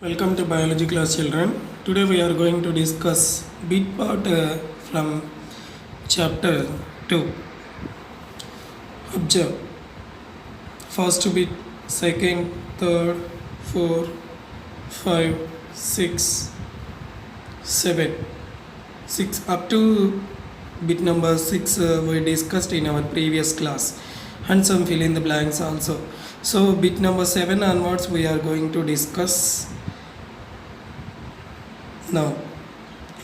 Welcome to biology class, children. Today we are going to discuss bit part from chapter 2. Observe first bit, second, third, fourth, 5, 6, 7, 6 up to bit number 6 we discussed in our previous class, and some fill in the blanks also. So bit number 7 onwards we are going to discuss now.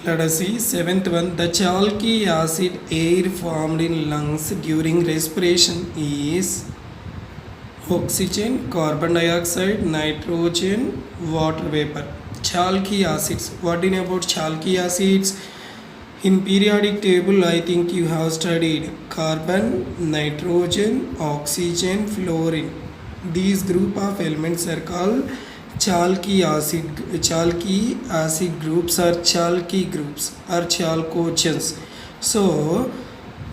Let us see seventh one. The chalky acid air formed in lungs during respiration is oxygen, carbon dioxide, nitrogen, water vapor. Chalky acids. What do you know about chalky acids? In periodic table, I think you have studied carbon, nitrogen, oxygen, fluorine. These group of elements are called chalky acid groups or chalky groups or chalcogens. So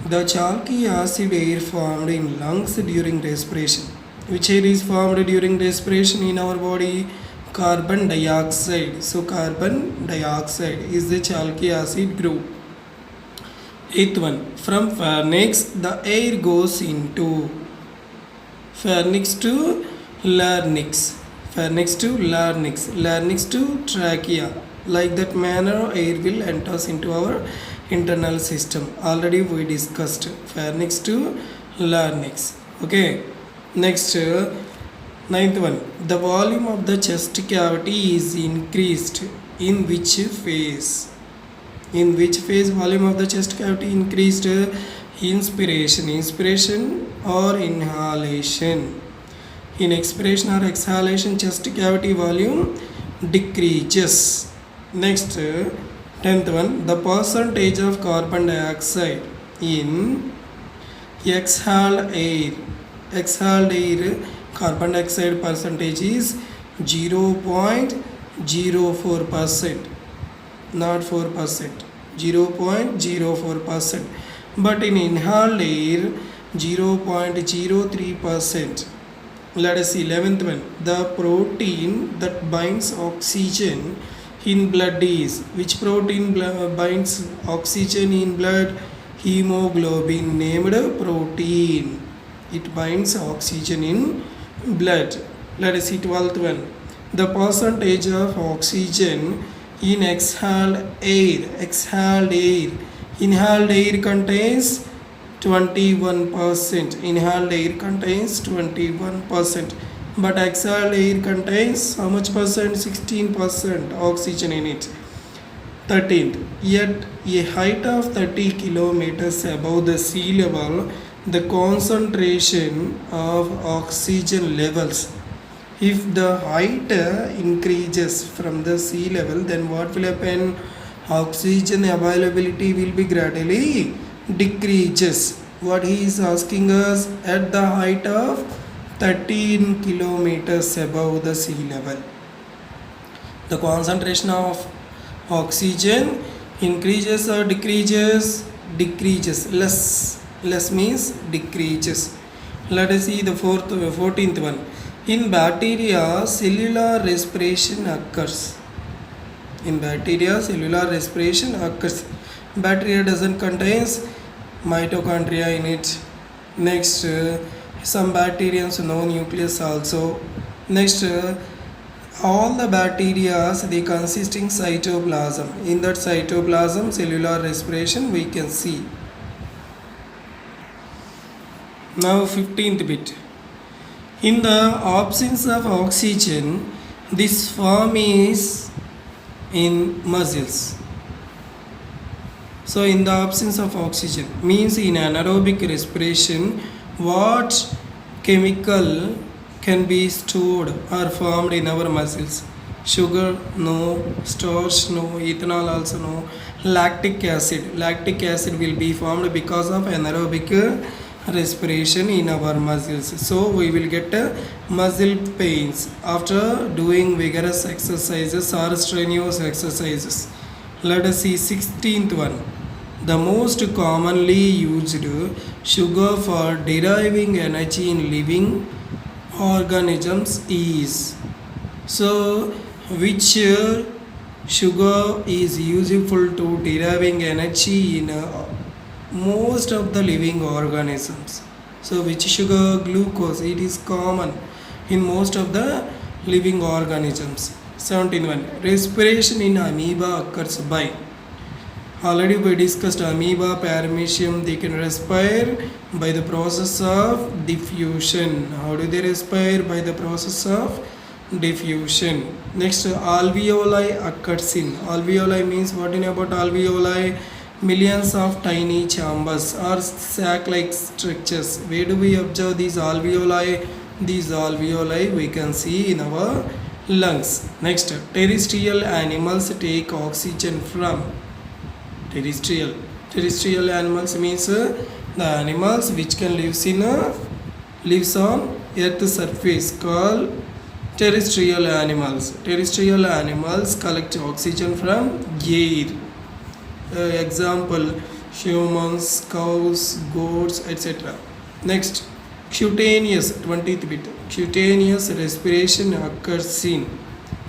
the chalky acid air formed in lungs during respiration. Which air is formed during respiration in our body? Carbon dioxide. So carbon dioxide is the chalky acid group. Eighth one. From pharynx the air goes into pharynx to larynx, pharynx to larynx, larynx to trachea. Like that manner air will enters into our internal system. Already we discussed pharynx to larynx. Okay. Next, ninth one. The volume of the chest cavity is increased in which phase? In which phase volume of the chest cavity increased? Inspiration or inhalation. In expiration or exhalation, chest cavity volume decreases. Next, 10th one. The percentage of carbon dioxide in exhaled air. Exhaled air carbon dioxide percentage is 0.04%, not 4%, 0.04%. But in inhaled air 0.03%. Let us see 11th one. The protein that binds oxygen in blood is, which protein binds oxygen in blood? Hemoglobin. Named protein. It binds oxygen in blood. Let us see 12th one. The percentage of oxygen in exhaled air. Exhaled air. Inhaled air contains 21%. Inhaled air contains 21%. But exhaled air contains how much percent? 16% oxygen in it. 13th. At a height of 30 kilometers above the sea level, the concentration of oxygen levels. If the height increases from the sea level, then what will happen? Oxygen availability will be gradually decreases. What he is asking us, at the height of 13 kilometers above the sea level, the concentration of oxygen increases or decreases? Decreases. Less means decreases. Let us see the 14th one. In bacteria, cellular respiration occurs. In bacteria, cellular respiration occurs. Bacteria doesn't contains mitochondria in it. Next, some bacteriums no nucleus also. Next, all the bacteria they consisting cytoplasm. In that cytoplasm, cellular respiration we can see. Now 15th bit. In the absence of oxygen, this form is in muscles. So in the absence of oxygen means in anaerobic respiration, what chemical can be stored or formed in our muscles? Sugar? No. Starch? No. Ethanol also no. Lactic acid. Lactic acid will be formed because of anaerobic respiration in our muscles. So we will get muscle pains after doing vigorous exercises or strenuous exercises. Let us see 16th one. The most commonly used sugar for deriving energy in living organisms is. So Which sugar is useful to deriving energy in most of the living organisms? So which sugar? Glucose. It is common in most of the living organisms. 71. Respiration in amoeba occurs by. Already we discussed amoeba, paramecium, they can respire by the process of diffusion. How do they respire? By the process of diffusion. Next, alveoli occurs in. Alveoli means what in about alveoli? Millions of tiny chambers or sac-like structures. Where do we observe these alveoli? These alveoli we can see in our lungs. Next, terrestrial animals take oxygen from. Terrestrial animals means the animals which can lives on earth surface called terrestrial animals. Terrestrial animals collect oxygen from air. Example, humans, cows, goats, etc. Next, cutaneous, 20th bit. Cutaneous respiration occurs in.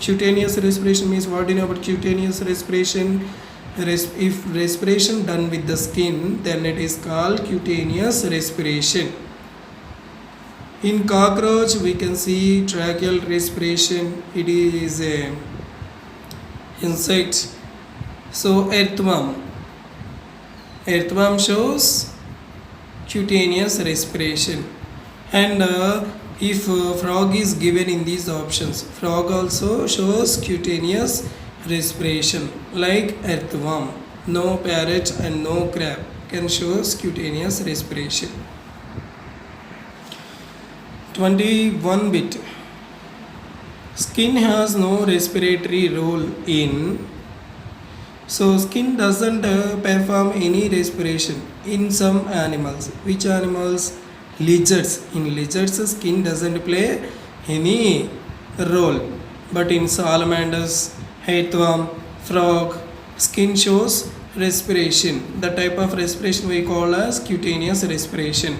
Cutaneous respiration means what do you know about cutaneous respiration? If respiration done with the skin, then it is called cutaneous respiration. In cockroach, we can see tracheal respiration. It is a insect. So earthworm shows cutaneous respiration. And if frog is given in these options, frog also shows cutaneous respiration like earthworm. No parrot and no crab can show cutaneous respiration. 21 bit. Skin has no respiratory role in. So skin doesn't perform any respiration in some animals. Which animals? Lizards. In lizards, skin doesn't play any role. But in salamanders, earthworm, frog, skin shows respiration. The type of respiration we call as cutaneous respiration.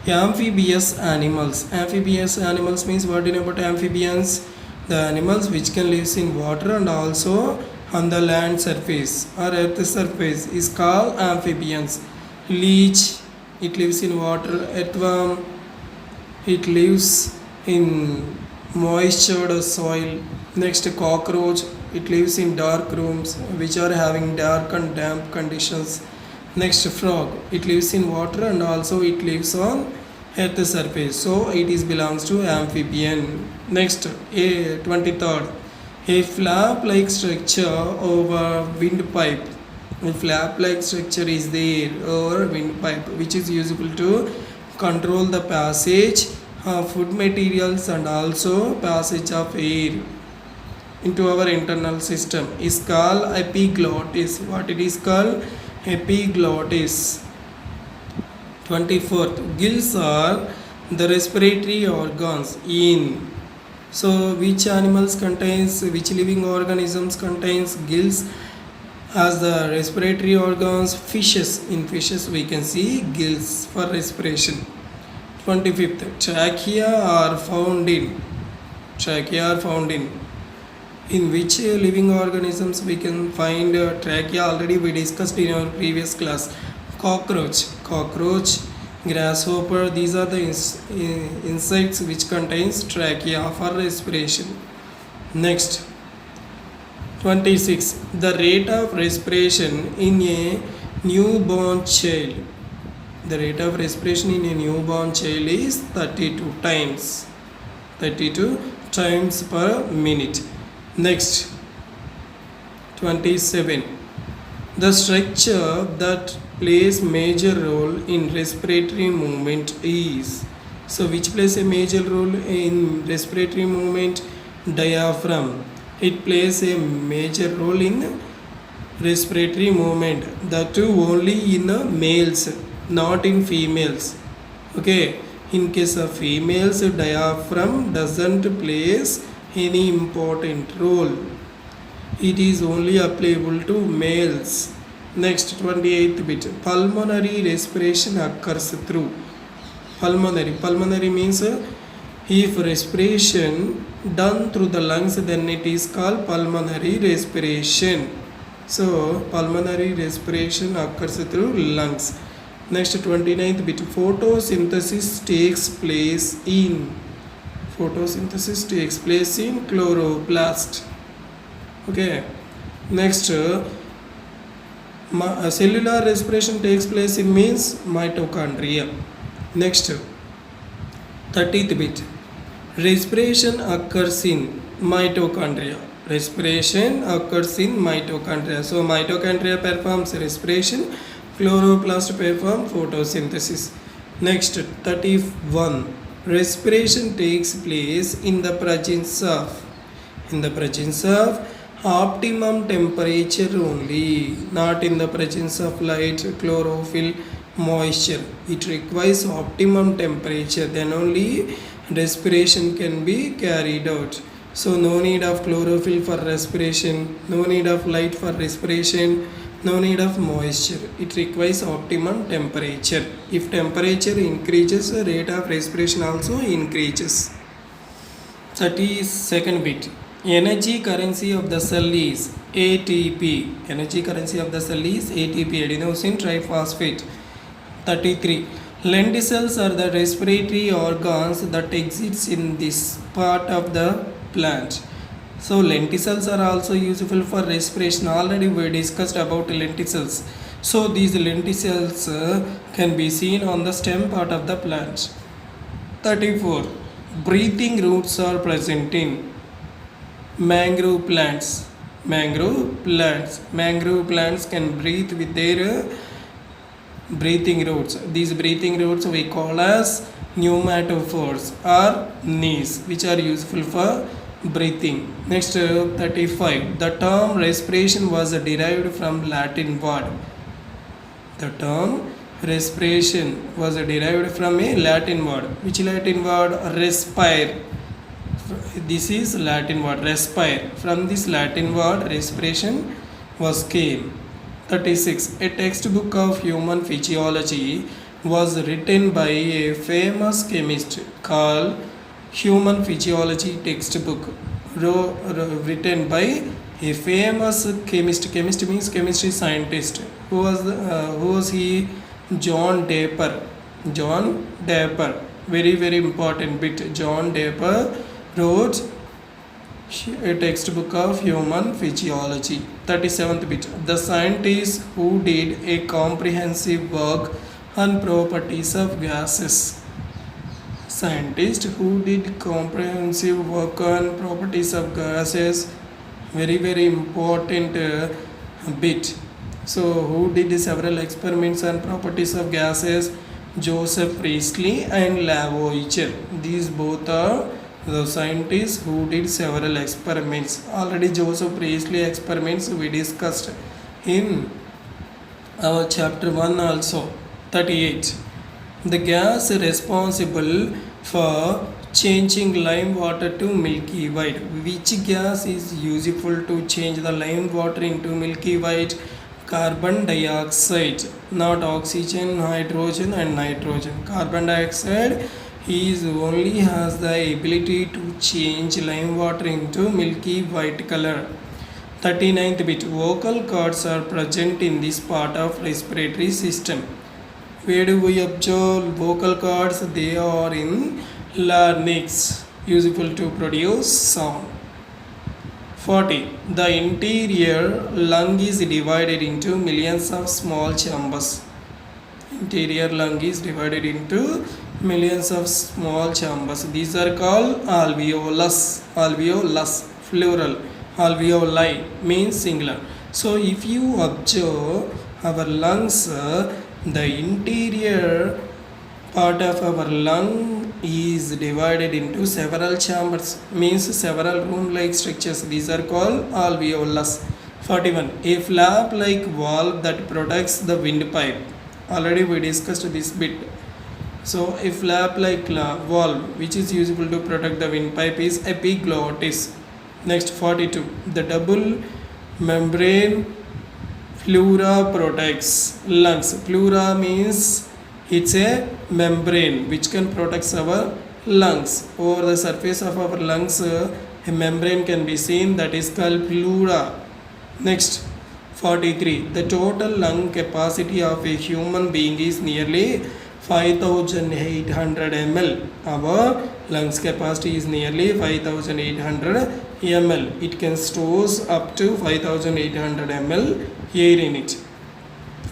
Amphibious animals. Amphibious animals means what do you know about amphibians? The animals which can live in water and also on the land surface or earth surface is called amphibians. Leech, it lives in water. Earthworm, it lives in moistured soil. Next, cockroach, it lives in dark rooms which are having dark and damp conditions. Next, frog, it lives in water and also it lives on earth surface, so it is belongs to amphibian. Next, 23rd, a flap like structure over windpipe. A flap like structure is there over windpipe which is useful to control the passage of food materials and also passage of air into our internal system is called epiglottis. What it is called? Epiglottis. 24th, gills are the respiratory organs in. So which animals contains, which living organisms contains gills as the respiratory organs? Fishes. In fishes we can see gills for respiration. 25th, trachea are found in. In which living organisms we can find trachea? Already we discussed in our previous class. Cockroach, grasshopper, these are the insects which contains trachea for respiration. Next, 26, the rate of respiration in a newborn child. The rate of respiration in a newborn child is 32 times per minute. Next, 27, the structure that plays major role in respiratory movement is. So which plays a major role in respiratory movement? Diaphragm. It plays a major role in respiratory movement. That too only in males, not in females. Okay. In case of females, diaphragm doesn't plays any important role. It is only applicable to males. Next, 28th bit. Pulmonary respiration occurs through. Pulmonary means if respiration done through the lungs, then it is called pulmonary respiration. So pulmonary respiration occurs through lungs. Next 29th bit, photosynthesis takes place in chloroplast. Okay. Next cellular respiration takes place in means mitochondria. Next 30th bit, respiration occurs in mitochondria. So mitochondria performs respiration, chloroplast perform photosynthesis. Next 31, respiration takes place in the presence of optimum temperature only, not in the presence of light, chlorophyll, moisture. It requires optimum temperature, then only respiration can be carried out. So no need of chlorophyll for respiration, no need of light for respiration, no need of moisture. It requires optimum temperature. If temperature increases, the rate of respiration also increases. 32nd bit, energy currency of the cell is ATP. Adenosine triphosphate. 33, lenticels are the respiratory organs that exist in this part of the plant. So lenticels are also useful for respiration. Already we discussed about lenticels. So these lenticels can be seen on the stem part of the plant. 34, breathing roots are present in mangrove plants. Mangrove plants can breathe with their breathing roots. These breathing roots we call as pneumatophores or knees, which are useful for breathing. Next 35, the term respiration was derived from Latin word. Which Latin word? Respire. This is Latin word, respire. From this Latin word respiration was came. 36, a textbook of human physiology was written by a famous chemist called Human Physiology Textbook, written by a famous chemist. Chemist means chemistry scientist. Who was he? John Draper. Very, very important bit. John Draper wrote a textbook of human physiology. 37th bit, the scientist who did a comprehensive work on properties of gases. Very, very important bit. So who did several experiments on properties of gases? Joseph Priestley and Lavoisier. These both are the scientists who did several experiments. Already Joseph Priestley experiments we discussed in our chapter 1 also. 38, the gas responsible for changing lime water to milky white. Which gas is useful to change the lime water into milky white? Carbon dioxide, not oxygen, hydrogen and nitrogen. Carbon dioxide only has the ability to change lime water into milky white color. 39th bit, vocal cords are present in this part of respiratory system. Where do we observe vocal cords? They are in larynx, useful to produce sound. 40, the interior lung is divided into millions of small chambers. Interior lung is divided into millions of small chambers. These are called alveolus, plural. Alveoli means singular. So if you observe our lungs, the interior part of our lung is divided into several chambers, means several room-like structures. These are called alveolus. 41, a flap-like valve that protects the windpipe. Already we discussed this bit. So a flap-like valve which is useful to protect the windpipe is epiglottis. Next 42, the double membrane pleura protects lungs. Pleura means it's a membrane which can protect our lungs. Over the surface of our lungs, a membrane can be seen that is called pleura. Next, 43. The total lung capacity of a human being is nearly 5800 ml. Our lungs capacity is nearly 5800 ml. It can store up to 5800 ml air in it.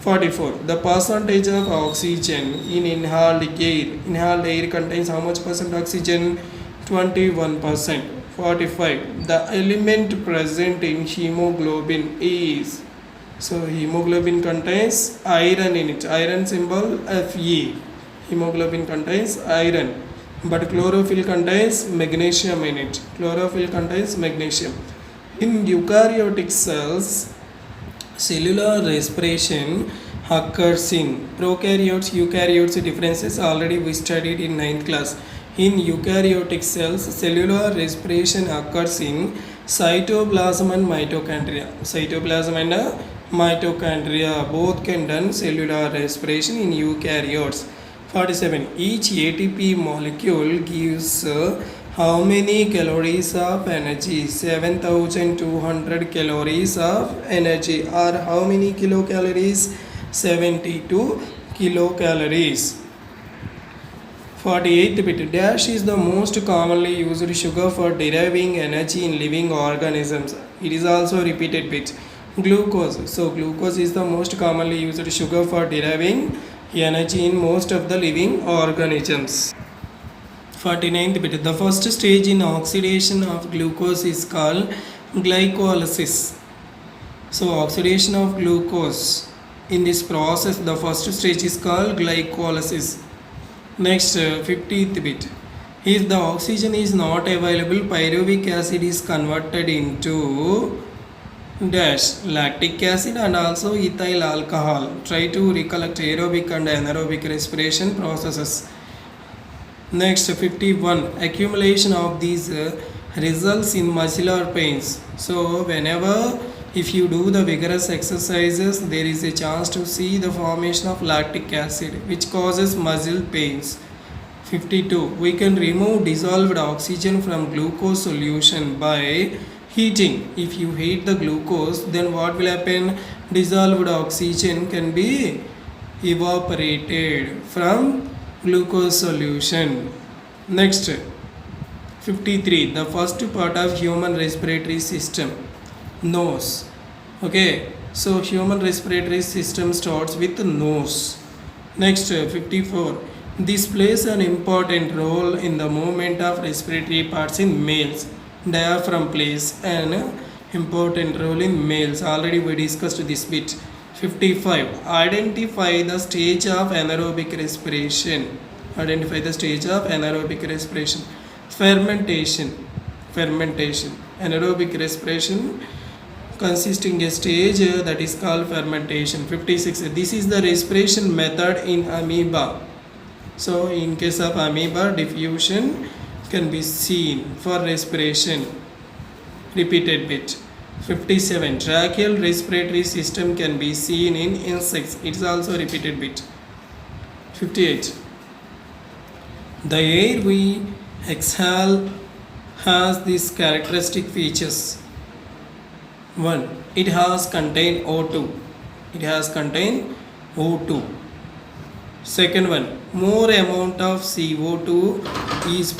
44. The percentage of oxygen in inhaled air. Inhaled air contains how much percent oxygen? 21%. 45. The element present in hemoglobin is. So hemoglobin contains iron in it. Iron symbol Fe. Hemoglobin contains iron. But chlorophyll contains magnesium in it. Chlorophyll contains magnesium. In eukaryotic cells, cellular respiration occurs in prokaryotes, eukaryotes. Differences already we studied in 9th class. In eukaryotic cells, cellular respiration occurs in cytoplasm and mitochondria. Cytoplasm and mitochondria both can done cellular respiration in eukaryotes. 47. Each ATP molecule gives how many calories of energy? 7200 calories of energy, or how many kilocalories? 72 kilocalories. 48th bit. Dash is the most commonly used sugar for deriving energy in living organisms. It is also repeated bit. Glucose. So glucose is the most commonly used sugar for deriving energy in most of the living organisms. 49th bit. The first stage in oxidation of glucose is called glycolysis. So oxidation of glucose, in this process the first stage is called glycolysis. Next, 50th bit. If the oxygen is not available, pyruvic acid is converted into dash lactic acid and also ethyl alcohol. Try to recollect aerobic and anaerobic respiration processes. Next, 51. Accumulation of these results in muscular pains. So whenever if you do the vigorous exercises, there is a chance to see the formation of lactic acid, which causes muscle pains. 52. We can remove dissolved oxygen from glucose solution by heating. If you heat the glucose, then what will happen? Dissolved oxygen can be evaporated from glucose solution. Next, 53. The first part of human respiratory system, nose. Okay, so human respiratory system starts with the nose. Next, 54. This plays an important role in the movement of respiratory parts in males. Diaphragm plays an important role in males. Already we discussed this bit. 55. Identify the stage of anaerobic respiration. Identify the stage of anaerobic respiration. Fermentation. Anaerobic respiration consisting a stage that is called fermentation. 56. This is the respiration method in amoeba. So in case of amoeba, diffusion can be seen for respiration. Repeated bit. 57. Tracheal respiratory system can be seen in insects. It is also repeated bit. 58. The air we exhale has these characteristic features. 1. It has contained O2. Second one, more amount of CO2 is